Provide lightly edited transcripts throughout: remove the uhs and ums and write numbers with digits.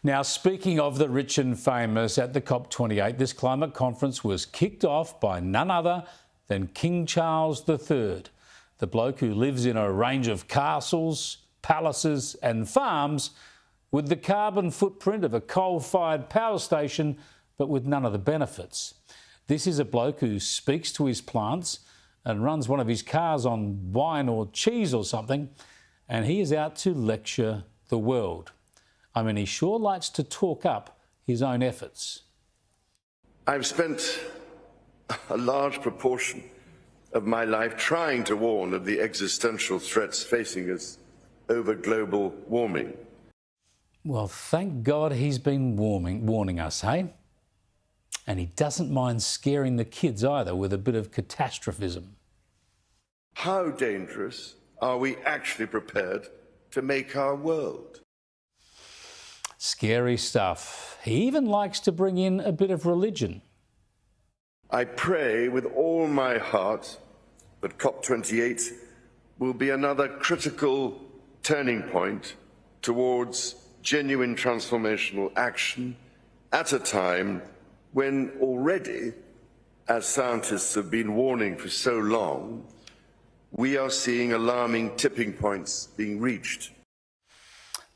Now, speaking of the rich and famous, at the COP28, this climate conference was kicked off by none other than King Charles III, the bloke who lives in a range of castles, palaces and farms with the carbon footprint of a coal-fired power station, but with none of the benefits. This is a bloke who speaks to his plants and runs one of his cars on wine or cheese or something, and he is out to lecture the world. I mean, he sure likes to talk up his own efforts. I've spent a large proportion of my life trying to warn of the existential threats facing us over global warming. Well, thank God he's been warning us, hey? And he doesn't mind scaring the kids either with a bit of catastrophism. How dangerous are we actually prepared to make our world? Scary stuff. He even likes to bring in a bit of religion. I pray with all my heart that COP28 will be another critical turning point towards genuine transformational action at a time when already, as scientists have been warning for so long, we are seeing alarming tipping points being reached.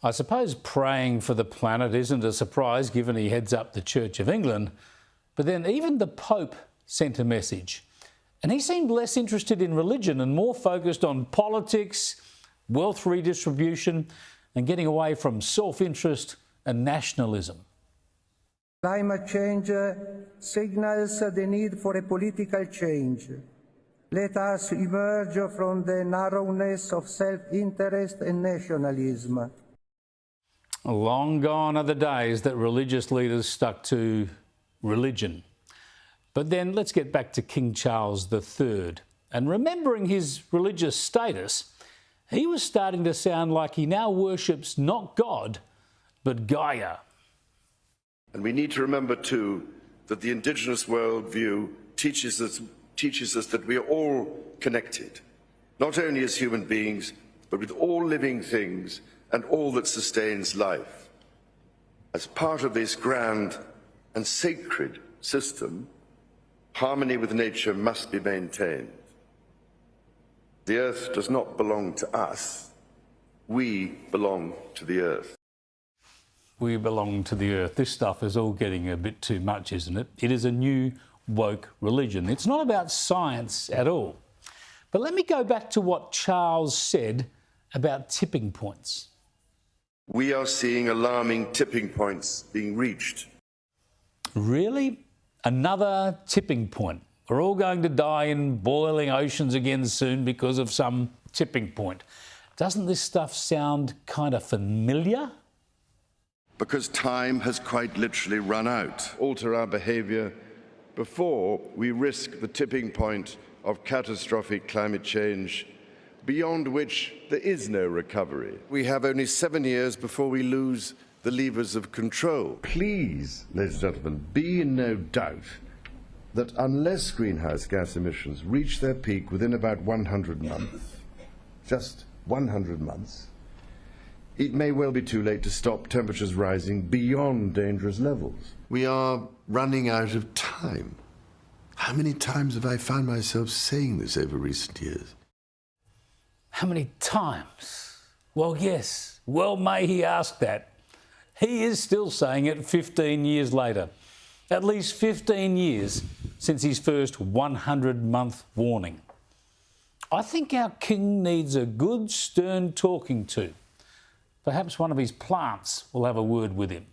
I suppose praying for the planet isn't a surprise given he heads up the Church of England, but then even the Pope sent a message. And he seemed less interested in religion and more focused on politics, wealth redistribution, and getting away from self-interest and nationalism. Climate change signals the need for a political change. Let us emerge from the narrowness of self-interest and nationalism. Long gone are the days that religious leaders stuck to religion. But then let's get back to King Charles III. And remembering his religious status, he was starting to sound like he now worships not God, but Gaia. And we need to remember too that the indigenous worldview teaches us that we are all connected, not only as human beings, but with all living things and all that sustains life. As part of this grand and sacred system, harmony with nature must be maintained. The earth does not belong to us. We belong to the earth. We belong to the earth. This stuff is all getting a bit too much, isn't it? It is a new woke religion. It's not about science at all. But let me go back to what Charles said about tipping points. We are seeing alarming tipping points being reached. Really? Another tipping point? We're all going to die in boiling oceans again soon because of some tipping point. Doesn't this stuff sound kind of familiar? Because time has quite literally run out. Alter our behaviour before we risk the tipping point of catastrophic climate change, beyond which there is no recovery. We have only 7 years before we lose the levers of control. Please, ladies and gentlemen, be in no doubt that unless greenhouse gas emissions reach their peak within about 100 months, just 100 months, it may well be too late to stop temperatures rising beyond dangerous levels. We are running out of time. How many times have I found myself saying this over recent years? How many times? Well, yes. Well, may he ask that. He is still saying it 15 years later. At least 15 years since his first 100-month warning. I think our king needs a good, stern talking to. Perhaps one of his plants will have a word with him.